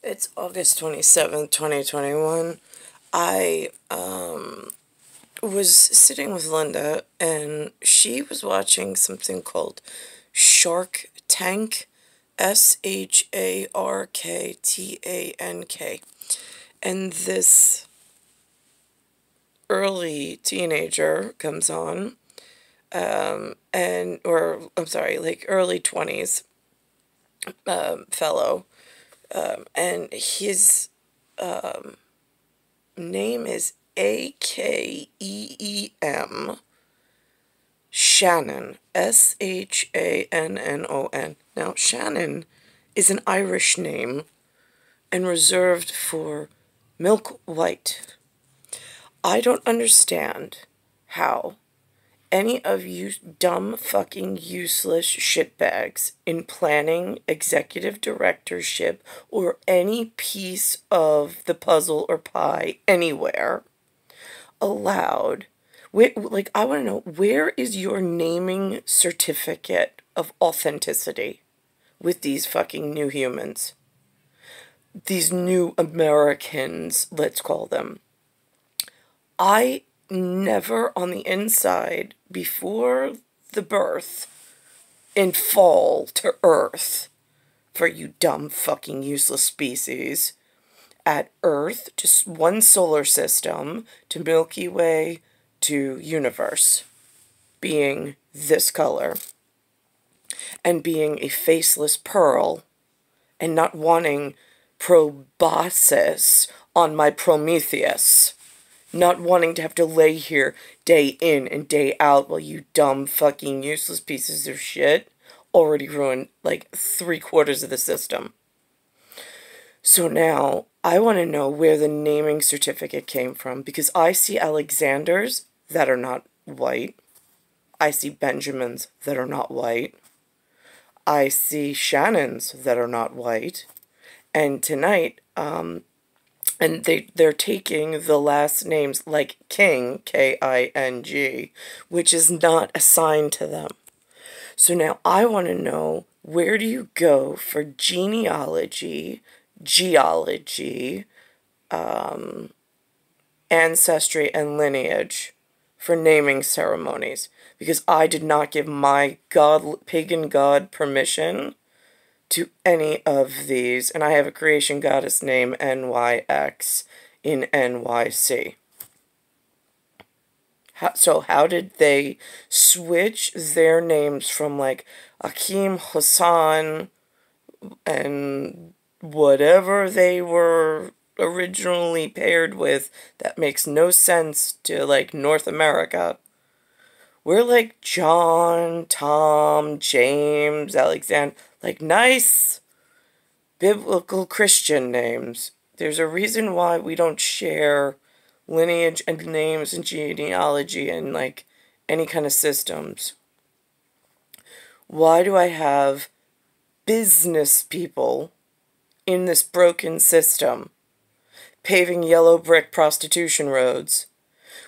It's August 27th, 2021. I was sitting with Linda and she was watching something called Shark Tank, Sharktank. And this early teenager comes on, like early 20s fellow, and his name is Akeem Shannon, Shannon. Now, Shannon is an Irish name and reserved for Milk White. I don't understand how any of you dumb fucking useless shitbags in planning, executive directorship, or any piece of the puzzle or pie anywhere allowed. Like, I want to know, where is your naming certificate of authenticity with these fucking new humans? These new Americans, let's call them. I never on the inside, before the birth, and fall to Earth, for you dumb fucking useless species, at Earth, just one solar system, to Milky Way, to universe, being this color, and being a faceless pearl, and not wanting proboscis on my Prometheus. Not wanting to have to lay here day in and day out while you dumb fucking useless pieces of shit already ruined like 3/4 of the system. So now I want to know where the naming certificate came from, because I see Alexanders that are not white. I see Benjamins that are not white. I see Shannons that are not white. And tonight, and they're taking the last names like King, King, which is not assigned to them. So now I want to know, where do you go for genealogy, geology, ancestry, and lineage for naming ceremonies? Because I did not give my pagan god permission to any of these, and I have a creation goddess name, NYX, in NYC. So how did they switch their names from, like, Akeem Hassan and whatever they were originally paired with that makes no sense to, like, North America? We're like John, Tom, James, Alexander, like nice biblical Christian names. There's a reason why we don't share lineage and names and genealogy and like any kind of systems. Why do I have business people in this broken system paving yellow brick prostitution roads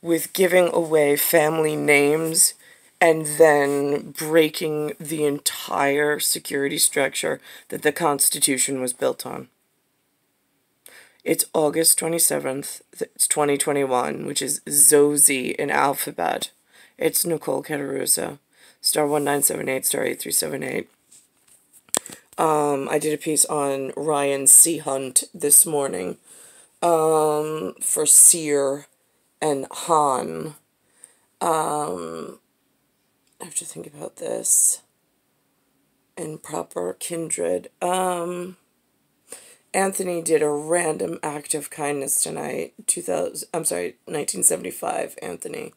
with giving away family names and then breaking the entire security structure that the Constitution was built on? It's August 27th, it's 2021, which is Zozy in alphabet. It's Nicole Cattaruzza, star 1978, star 8378. I did a piece on Ryan C. Hunt this morning, for Sear and Han. I have to think about this. And proper kindred. Anthony did a random act of kindness tonight. 1975, Anthony.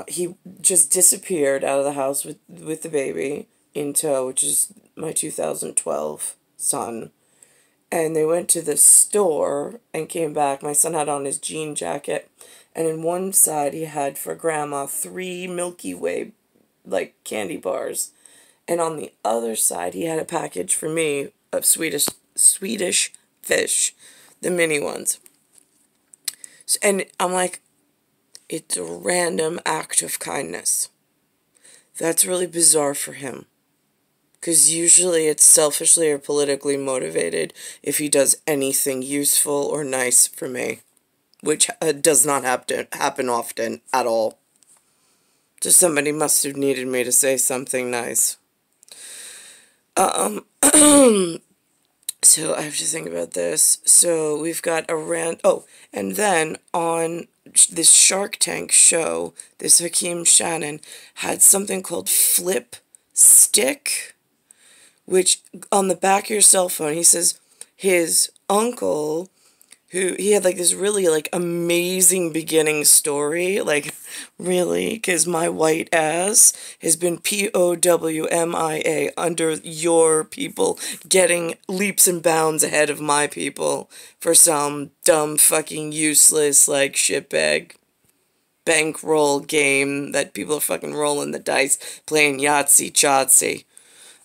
He just disappeared out of the house with the baby in tow, which is my 2012 son. And they went to the store and came back. My son had on his jean jacket. And in one side he had for Grandma 3 Milky Way, like, candy bars. And on the other side he had a package for me of Swedish fish, the mini ones. And I'm like, it's a random act of kindness. That's really bizarre for him. because usually it's selfishly or politically motivated if he does anything useful or nice for me, which does not happen often at all. Just somebody must have needed me to say something nice. So I have to think about this. So we've got oh, and then on this Shark Tank show, this Hakeem Shannon had something called Flip Stick, which on the back of your cell phone, he says his uncle, who he had like this really like amazing beginning story, like really, because my white ass has been POWMIA under your people, getting leaps and bounds ahead of my people for some dumb fucking useless like shitbag bankroll game that people are fucking rolling the dice, playing Yahtzee-Chatsy.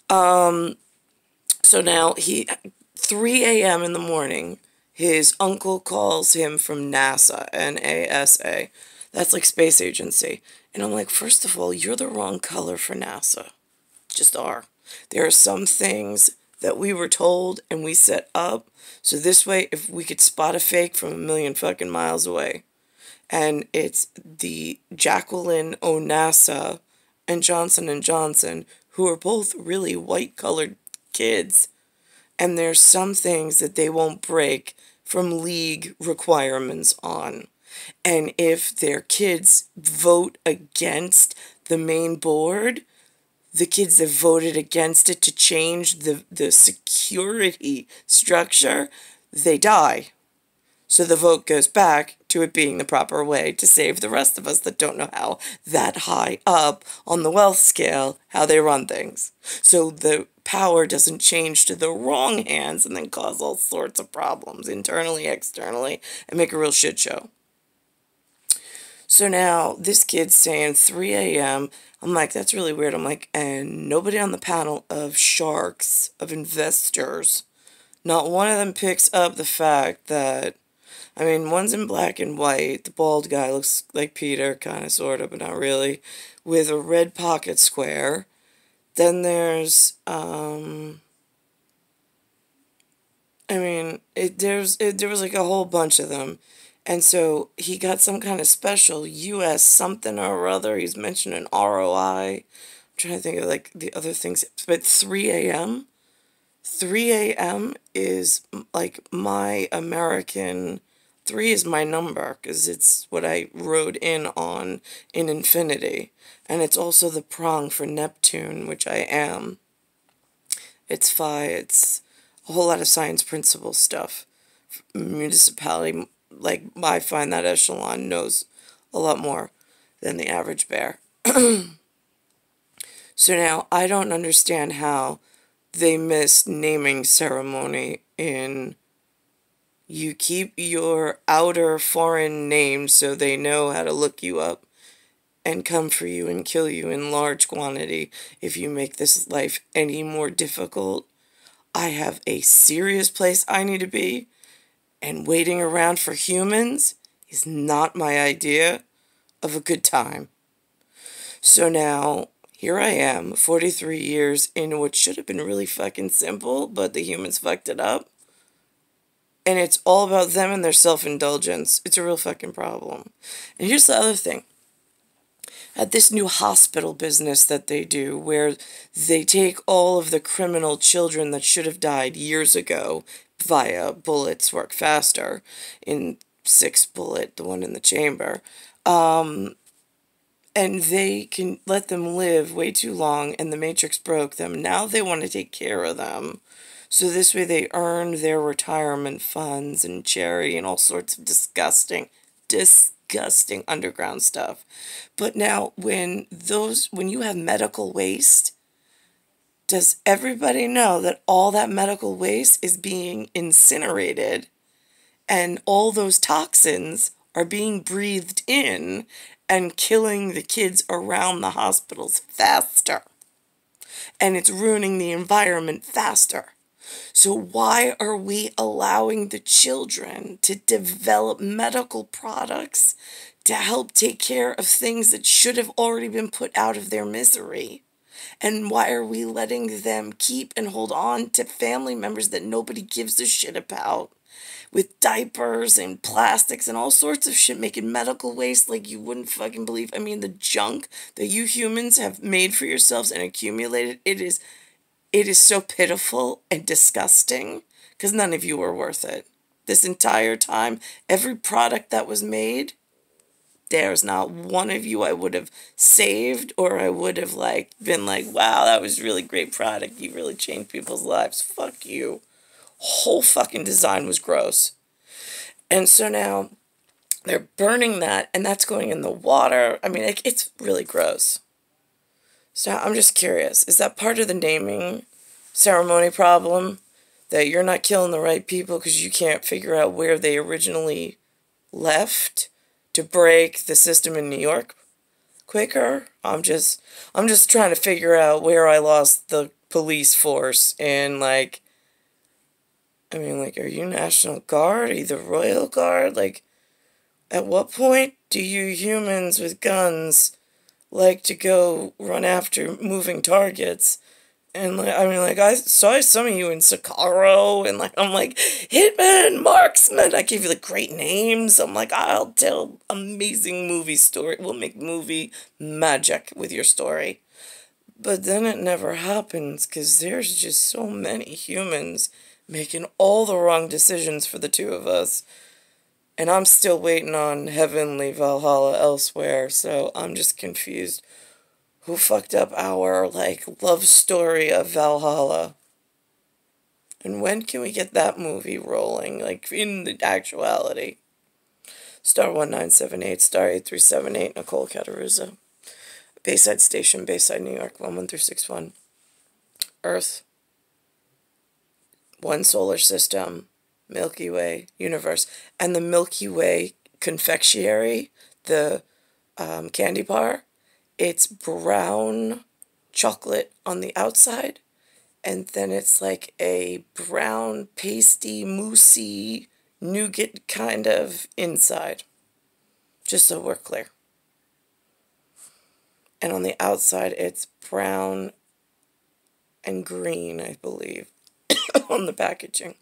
So now 3 a.m. in the morning, his uncle calls him from NASA, NASA. That's like space agency. And I'm like, first of all, you're the wrong color for NASA. Just are. There are some things that we were told and we set up. So this way, if we could spot a fake from a million fucking miles away. And it's the Jacqueline Onassa and Johnson & Johnson, who are both really white-colored kids. And there's some things that they won't break from league requirements on. And if their kids vote against the main board, the kids that voted against it to change the security structure, they die. So the vote goes back to it being the proper way to save the rest of us that don't know how that high up on the wealth scale, how they run things. So the power doesn't change to the wrong hands and then cause all sorts of problems internally, externally, and make a real shit show. So now this kid's saying 3 a.m. I'm like, that's really weird. I'm like, and nobody on the panel of sharks, of investors, not one of them picks up the fact that, I mean, one's in black and white. The bald guy looks like Peter, kind of, sort of, but not really, with a red pocket square. Then there's, there was like a whole bunch of them. And so he got some kind of special U.S. something or other. He's mentioning ROI. I'm trying to think of like the other things. But 3 a.m.? 3 a.m. is like my American... 3 is my number because it's what I rode in on in Infinity. And it's also the prong for Neptune, which I am. It's phi. It's a whole lot of science principle stuff. Municipality, like, I find that echelon knows a lot more than the average bear. So now, I don't understand how they missed naming ceremony in... You keep your outer foreign names so they know how to look you up and come for you and kill you in large quantity if you make this life any more difficult. I have a serious place I need to be, and waiting around for humans is not my idea of a good time. So now, here I am, 43 years in what should have been really fucking simple, but the humans fucked it up. And it's all about them and their self-indulgence. It's a real fucking problem. And here's the other thing. At this new hospital business that they do, where they take all of the criminal children that should have died years ago via bullets work faster, in 6 bullet, the one in the chamber, and they can let them live way too long, and the Matrix broke them. Now they want to take care of them. So this way they earn their retirement funds and charity and all sorts of disgusting underground stuff. But now when you have medical waste, does everybody know that all that medical waste is being incinerated and all those toxins are being breathed in and killing the kids around the hospitals faster? And it's ruining the environment faster. So why are we allowing the children to develop medical products to help take care of things that should have already been put out of their misery? And why are we letting them keep and hold on to family members that nobody gives a shit about? With diapers and plastics and all sorts of shit, making medical waste like you wouldn't fucking believe. I mean, the junk that you humans have made for yourselves and accumulated, it is so pitiful and disgusting because none of you were worth it. This entire time, every product that was made, there's not one of you I would have saved, or I would have like been like, wow, that was really great product. You really changed people's lives. Fuck you. Whole fucking design was gross. And so now they're burning that, and that's going in the water. I mean, it's really gross. So I'm just curious, is that part of the naming ceremony problem? That you're not killing the right people because you can't figure out where they originally left to break the system in New York quicker? I'm just trying to figure out where I lost the police force and like, I mean, like, are you National Guard? Are you the Royal Guard? Like, at what point do you humans with guns like to go run after moving targets? And, like, I mean, like, I saw some of you in Sakaro, and, like, I'm like, Hitman, Marksman. I give you, like, great names. I'm like, I'll tell amazing movie story. We'll make movie magic with your story. But then it never happens, because there's just so many humans making all the wrong decisions for the two of us. And I'm still waiting on Heavenly Valhalla elsewhere, so I'm just confused. Who fucked up our, like, love story of Valhalla? And when can we get that movie rolling, like, in the actuality? Star 1978, Star 8378, Nicole, Cattaruzza. Bayside Station, Bayside, New York, 11361. Earth. One solar system, Milky Way universe, and the Milky Way confectionery, the candy bar, it's brown chocolate on the outside, and then it's like a brown pasty, moussey, nougat kind of inside, just so we're clear. And on the outside, it's brown and green, I believe, on the packaging.